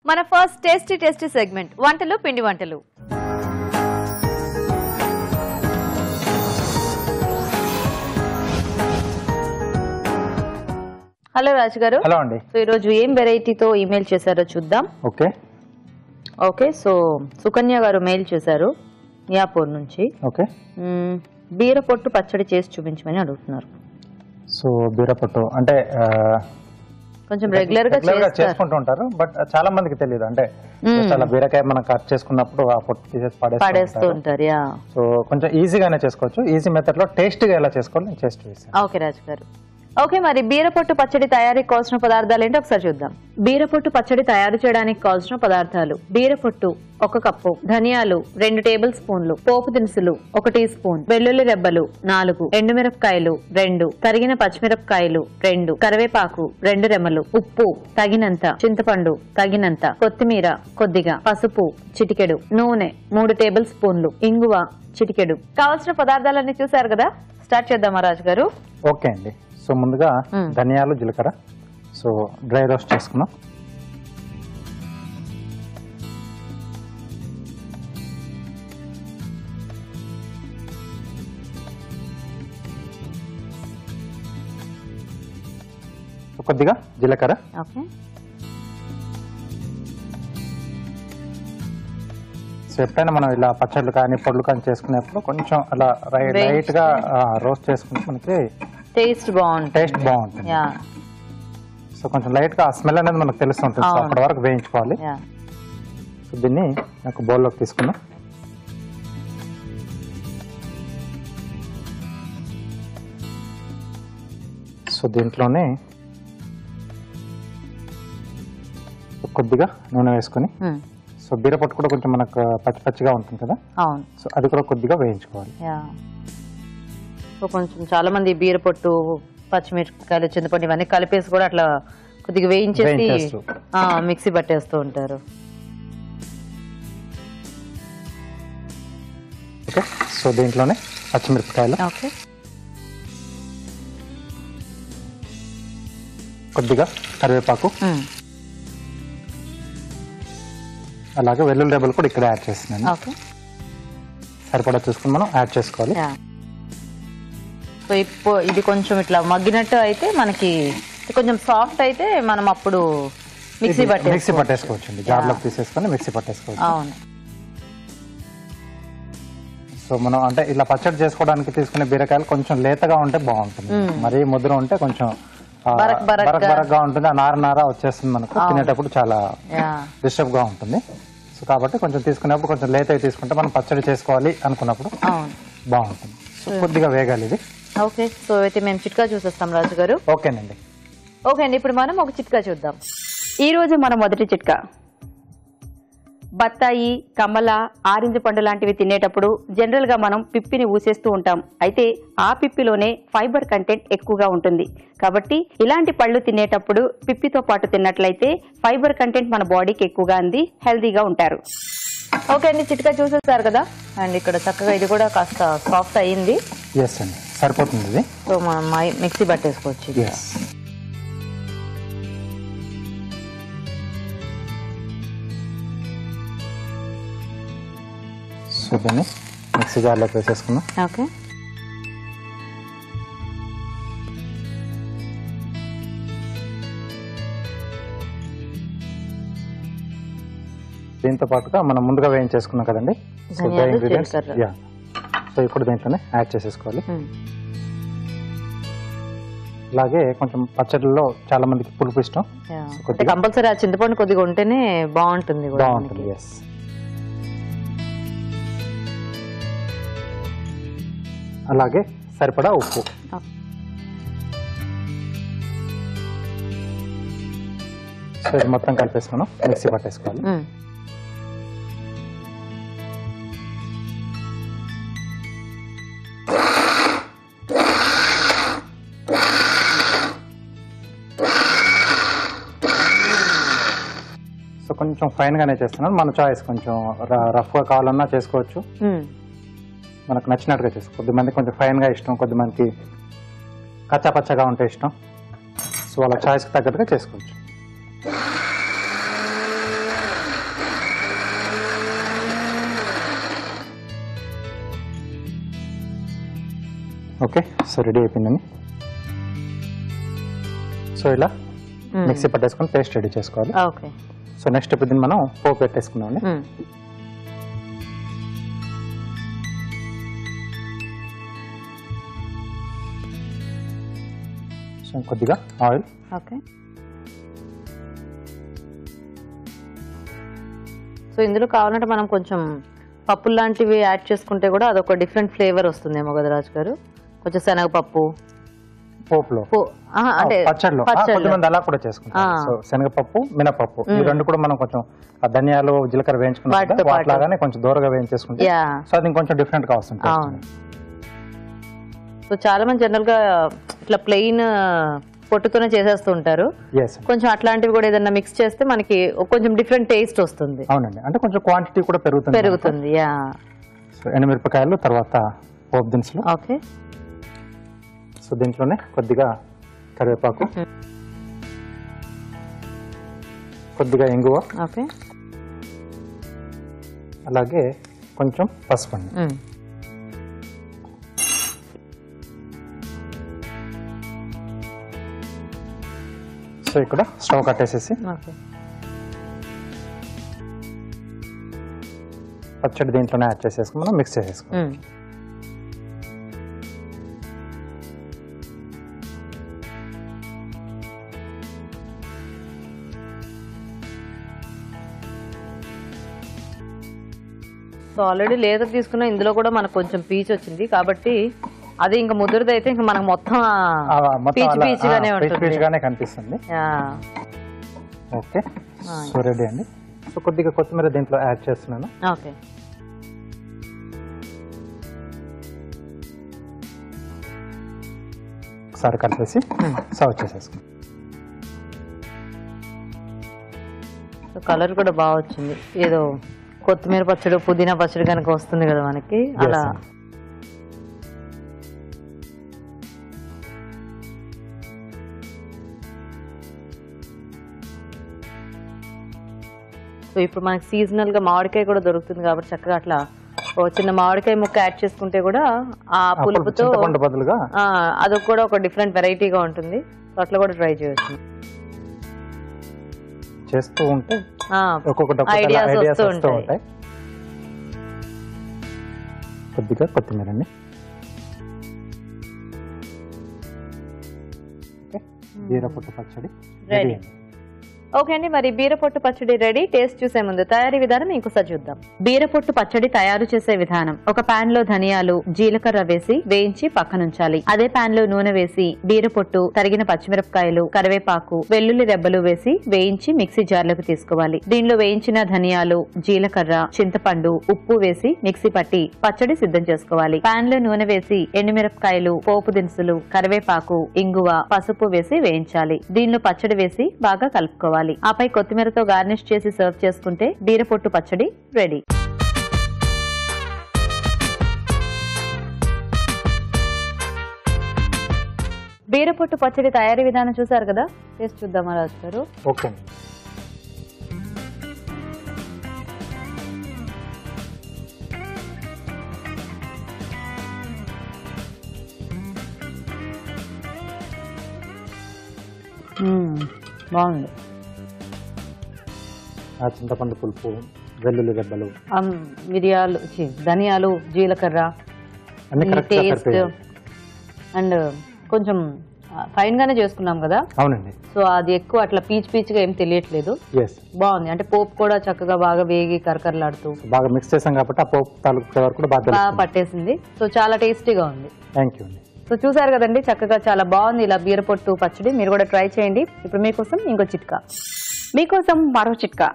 మన first tasty segment వంటలు పిండి వంటలు. హలో రాజు గారు. హలో అండి. సో ఈ రోజు ఏం వెరైటీతో ఈమెయిల్ చేశారో చూద్దాం. ఓకే సో సుకన్య గారు మెయిల్ చేశారు మియాపూర్ నుంచి. ఓకే బీరపొట్టు పచ్చడి చేసి చూపించమని అడుగుతున్నారు. సో బీరపొట్టు అంటే కొంచెం రెగ్యులర్ గా చేసుకుంటూ ఉంటారు, బట్ చాలా మందికి తెలియదు. అంటే అలా బీరకాయ మనం కట్ చేసుకున్నప్పుడు ఆ పొట్టు తీసేసి పడేస్తూ ఉంటారు. సో కొంచెం ఈజీగానే చేసుకోవచ్చు. ఈజీ మెథడ్ లో టేస్టీగా ఎలా చేసుకోవాలి నేను చేసి చూపిస్తాను. ఓకే రాజు గారు. ఓకే మరి బీరపొట్టు పచ్చడి తయారీకి కావాల్సిన పదార్థాలు ఏంటో ఒకసారి చూద్దాం. బీరపొట్టు పచ్చడి తయారు చేయడానికి కావాల్సిన పదార్థాలు: బీరపొట్టు 1 కప్పు, ధనియాలు 2 టేబుల్ స్పూన్లు, పోపు దినుసులు 1 టీ స్పూన్, వెల్లుల్లి రెబ్బలు 4, ఎండుమిరపకాయలు 2, తరిగిన పచ్చిమిరపకాయలు 2, కరివేపాకు 2 రెమ్మలు, ఉప్పు తగినంత, చింతపండు తగినంత, కొత్తిమీర కొద్దిగా, పసుపు చిటికెడు, నూనె 3 టేబుల్ స్పూన్లు, ఇంగువ చిటికెడు. కావాల్సిన పదార్థాలన్నీ చూసారు కదా, స్టార్ట్ చేద్దామా రాజు గారు? ఓకే అండి. సో ముందుగా ధనియాలు, జీలకర్ర సో డ్రై రోస్ట్ చేసుకున్నాం. కొద్దిగా జీలకర్ర, సో ఎప్పుడైనా మనం ఇలా పచ్చళ్ళు కానీ పొడులు కానీ చేసుకునేప్పుడు కొంచెం అలా లైట్ గా రోస్ట్ చేసుకుంటే మనకి టేస్ట్ బాగుంటుంది. సో కొంచెం లైట్ గా స్మెల్ అనేది మనకు తెలుస్తుంటుంది. సో అప్పటి వరకు వేయించుకోవాలి. సో దీన్ని నాకు బౌల్లోకి తీసుకున్నాం. సో దీంట్లోనే కొద్దిగా నూనె వేసుకుని, సో బీరపొట్టు కూడా కొంచెం మనకు పచ్చి పచ్చిగా ఉంటుంది కదా, సో అది కూడా కొద్దిగా వేయించుకోవాలి. సో కొంచెం చాలా మంది బీరపొట్టు, పచ్చిమిరపకాయలు, చింతపండు ఇవన్నీ కలిపేసి కూడా అట్లా కొద్దిగా వేయించేసి మిక్సీ పట్టేస్తూ ఉంటారు. ఓకే సో దీంట్లోనే పచ్చిమిరపకాయలు, కొద్దిగా కరివేపాకు, అలాగే వెల్లుల్లి రెబ్బలు కూడా ఇక్కడ యాడ్ చేస్తున్నాను. సరిపడా చూసుకుని మనం యాడ్ చేసుకోవాలి. సో ఇప్పుడు ఇది కొంచెం ఇట్లా మగ్గినట్టు అయితే మనకి కొంచెం సాఫ్ట్ అయితే మనం అప్పుడు మిక్సీ పట్టేసుకోవచ్చు అండి. జార్లోకి తీసేసుకొని మిక్సీ పట్టేసుకోవచ్చు. అవును. సో మనం అంటే ఇలా పచ్చడి చేసుకోవడానికి తీసుకునే బీరకాయలు కొంచెం లేతగా ఉంటే బాగుంటుంది. మరీ ముద్ర ఉంటే కొంచెం బరకగా ఉంటుంది, ఆ నార వచ్చేస్తుంది మనకు. తినేటప్పుడు చాలా డిస్టర్బ్ గా ఉంటుంది. సో కాబట్టి కొంచెం తీసుకునేప్పుడు కొంచెం లేతగా తీసుకుంటే మనం పచ్చడి చేసుకోవాలి అనుకున్నప్పుడు బాగుంటుంది. సో కొద్దిగా వేగాలి ఇది. ఓకే సో అయితే మేము చిట్కా చూసేస్తాం రాజు గారు. ఓకేనండి. ఓకే అండి, ఇప్పుడు మనం ఒక చిట్కా చూద్దాం. ఈ రోజు మన మొదటి చిట్కా: బత్తాయి, కమల, ఆరెంజ్ పండు లాంటివి తినేటప్పుడు జనరల్ గా మనం పిప్పిని ఊసేస్తూ ఉంటాం. అయితే ఆ పిప్పిలోనే ఫైబర్ కంటెంట్ ఎక్కువగా ఉంటుంది. కాబట్టి ఇలాంటి పళ్ళు తినేటప్పుడు పిప్పితో పాటు తిన్నట్లయితే ఫైబర్ కంటెంట్ మన బాడీకి ఎక్కువగా అంది హెల్దీగా ఉంటారు. ఓకే అండి, చిట్కా చూసేస్తారు కదా. అండ్ ఇక్కడ చక్కగా ఇది కూడా కాస్త సాఫ్ట్ అయ్యింది. ఎస్ అండి, సరిపోతుంది ఇది. సో మనం మిక్సీ పట్టేసుకోవచ్చు. సో దీన్ని మిక్సీ జార్లోకి వేసేసుకున్నాం. ఓకే దీంతో పాటుగా మనం ముందుగా వేయించేసుకున్నాం కదండి. సో డ్రై ఇంగ్రీడియంట్స్ సో ఇప్పుడు దీంట్లోనే యాడ్ చేసేసుకోవాలి. అలాగే కొంచెం పచ్చడిలో చాలా మందికి పులుపు ఇష్టం. కంపల్సరీ ఆ చింతపండు కొద్దిగా ఉంటేనే బాగుంటుంది. ఎస్. అలాగే సరిపడా ఉప్పు. సో ఇది మొత్తం కలిపేసుకున్నాం, మిక్సీ పట్టేసుకోవాలి. సో కొంచెం ఫైన్ గానే చేస్తున్నాను, మన చాయిస్. కొంచెం రఫ్ గా కావాలన్నా చేసుకోవచ్చు, మనకు నచ్చినట్టుగా చేసుకోవచ్చు. కొద్దిమంది కొంచెం ఫైన్ గా ఇష్టం, కొద్దిమందికి కచ్చా పచ్చగా ఉంటే ఇష్టం. సో వాళ్ళ చాయిస్కి తగ్గట్టుగా చేసుకోవచ్చు. ఓకే, సో రెడీ అయిపోయిందండి. సో ఇలా మిక్సీ పట్టేసుకొని పేస్ట్ రెడీ చేసుకోవాలి. ఓకే, సో నెక్స్ట్ ఇప్పుడు దీన్ని మనం పోపు పెట్టేసుకుందామండి. సో కొద్దిగా ఆయిల్. ఓకే, సో ఇందులో కావాలంటే మనం కొంచెం పప్పులు లాంటివి యాడ్ చేసుకుంటే కూడా అదొక డిఫరెంట్ ఫ్లేవర్ వస్తుందేమో కదా రాజు గారు. కొంచెం శనగపప్పు పోపులో అంటే పచ్చడిలో కొంతమంది అలా కూడా చేసుకుంటారు. సో శనగపప్పు, మినపప్పు ఈ రెండు కూడా మనం కొంచెం ధనియాలు, జీలకర్ర వేయించుకుంటాం, వాటిలాగానే కొంచెం దూరగా వేయించేసుకుంటే సో అది ఇంకొంచెం డిఫరెంట్ గా వస్తుంది. సో చాలా మంది జనరల్ గా ఇట్లా ప్లెయిన్ పొట్టుతోనే చేసేస్తూ ఉంటారు. కొంచెం అట్లాంటివి కూడా ఏదైనా మిక్స్ చేస్తే మనకి కొంచెం డిఫరెంట్ టేస్ట్ వస్తుంది. అవునండి, అంటే కొంచెం క్వాంటిటీ కూడా పెరుగుతుంది. సో ఎండుమిరపకాయలు, తర్వాత పోపు దినుసులు. ఓకే, సో దీంట్లోనే కొద్దిగా కరివేపాకు, కొద్దిగా ఇంగువ, ఓకే, అలాగే కొంచెం పసుపు అండి. సో ఇక్కడ స్టవ్ కట్టేసేసి పచ్చడి దీంట్లోనే యాడ్ చేసేసుకుని మనం మిక్స్ చేసేసుకుంటాం. సో ఆల్రెడీ లేదర్ తీసుకున్నా ఇందులో కూడా మనకు కొంచెం పీచ్ వచ్చింది కాబట్టి అది ఇంకా ముదురుది అయితే ఇంకా మనకు మొత్తం పీచుగానే కనిపిస్తుంది. ఓకే, సో రెడీ అండి. సో కొద్దిగా కొత్తిమీర దీంట్లో యాడ్ చేస్తున్నాను. ఓకే, ఒకసారి కలిపేసి సర్వ్ చేసేసుకుంటాం. కలర్ కూడా బాగా వచ్చింది. ఏదో కొత్తిమీర పచ్చడి, పుదీనా పచ్చడి కనుక వస్తుంది కదా మనకి అలా. సో ఇప్పుడు మనకి సీజనల్ గా మామిడికాయ కూడా దొరుకుతుంది కాబట్టి చక్కగా అట్లా ఓ చిన్న మామిడికాయ ముక్క యాడ్ చేసుకుంటే కూడా ఆ పులుపుతో బదులుగా అదొక కూడా ఒక డిఫరెంట్ వెరైటీగా ఉంటుంది. సో అట్లా కూడా ట్రై చేయొచ్చు. చేస్తూ ఉంటే ఐడియాస్ వస్తూ ఉంటాయి. కొద్దిగా కొత్తిమీర అండి. బీరపొట్టు పచ్చడి రెడీ. ఓకే అండి, మరి బీరపొట్టు పచ్చడి రెడీ. టేస్ట్ చూసే ముందు తయారీ విధానం ఇంకోసారి చూద్దాం. బీరపొట్టు పచ్చడి తయారు చేసే విధానం: ఒక పాన్ లో ధనియాలు, జీలకర్ర వేసి వేయించి పక్కనుంచాలి. అదే పాన్ లో నూనె వేసి బీరపొట్టు, తరిగిన పచ్చిమిరపకాయలు, కరివేపాకు, వెల్లుల్లి రెబ్బలు వేసి వేయించి మిక్సీ జార్లోకి తీసుకోవాలి. దీనిలో వేయించిన ధనియాలు, జీలకర్ర, చింతపండు, ఉప్పు వేసి మిక్సీ పట్టి పచ్చడి సిద్ధం చేసుకోవాలి. పాన్ లో నూనె వేసి ఎండుమిరపకాయలు, పోపు దినుసులు, కరివేపాకు, ఇంగువ, పసుపు వేసి వేయించాలి. దీనిలో పచ్చడి వేసి బాగా కలుపుకోవాలి. ఆపై కొత్తిమీరతో గార్నిష్ చేసి సర్వ్ చేసుకుంటే బీరపొట్టు పచ్చడి రెడీ. బీరపొట్టు పచ్చడి తయారీ విధానం చూసారు కదా, టేస్ట్ చూద్దాం అలా వస్తారు. ఓకే, బాగుంది. చింతపండు పులుపు, వెల్లుల్లి రెబ్బలు, మిరియాలు, ధనియాలు, జీలకర్ర, టేస్ట్ అండ్ కొంచెం ఫైన్ గానే చేసుకున్నాం కదా. అవునండి. సో అది ఎక్కువ అట్లా పీచ్ గా ఏం తెలియట్లేదు. బాగుంది. అంటే పోపు కూడా చక్కగా బాగా వేగి కరకరలాడుతూ బాగా మిక్స్ చేసాం కాబట్టి ఆ పోపు తాలూకు ఫ్లేవర్ కూడా బాగా పట్టేసింది. సో చాలా టేస్టీగా ఉంది. థ్యాంక్ యూ అండి. సో చూసారు కదండి, చక్కగా చాలా బాగుంది ఇలా బీరపొట్టు పచ్చడి. మీరు కూడా ట్రై చేయండి. ఇప్పుడు మీకోసం ఇంకో చిట్కా. మీకోసం మరో చిట్కా.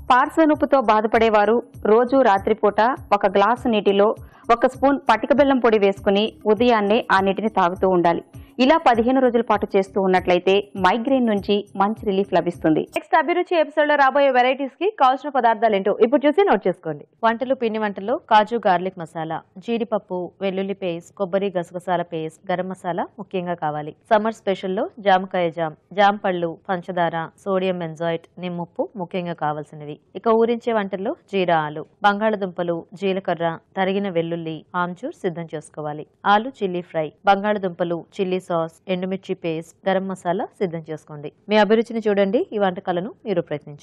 పార్శ్వ నొప్పితో బాధపడేవారు రోజు రాత్రిపూట 1 గ్లాసు నీటిలో 1 స్పూన్ పటిక బెల్లం పొడి వేసుకుని ఉదయాన్నే ఆ నీటిని తాగుతూ ఉండాలి. ఇలా 15 రోజుల పాటు చేస్తూ ఉన్నట్లయితే మైగ్రేన్ నుంచి మంచి రిలీఫ్ లభిస్తుంది. నెక్స్ట్ అభిరుచి ఎపిసోడ్ లో రాబోయే వెరైటీస్ కి కావాల్సిన పదార్థాలు ఏంటో ఇప్పుడు చూసి నోట్ చేసుకోండి. వంటలు పిండి వంటల్లో కాజు గార్లిక్ మసాలా, జీడిపప్పు, వెల్లుల్లి పేస్ట్, కొబ్బరి గసగసాల పేస్ట్, గరం మసాలా ముఖ్యంగా కావాలి. సమ్మర్ స్పెషల్లో జామకాయ జామ్, జామ్ పళ్ళు, పంచదార, సోడియం బెంజాయిట్, నిమ్ముప్పు ముఖ్యంగా కావాల్సినవి. ఇక ఊరించే వంటల్లో జీరా ఆలు, బంగాళదుంపలు, జీలకర్ర, తరిగిన వెల్లుల్లి, ఆమ్చూర్ సిద్ధం చేసుకోవాలి. ఆలు చిల్లీ ఫ్రై, బంగాళదుంపలు, చిల్లీ సాస్, ఎండుమిర్చి పేస్ట్, గరం మసాలా సిద్ధం చేసుకోండి. మీ అభిరుచిని చూడండి, ఈ వంటకాలను మీరు ప్రయత్నించండి.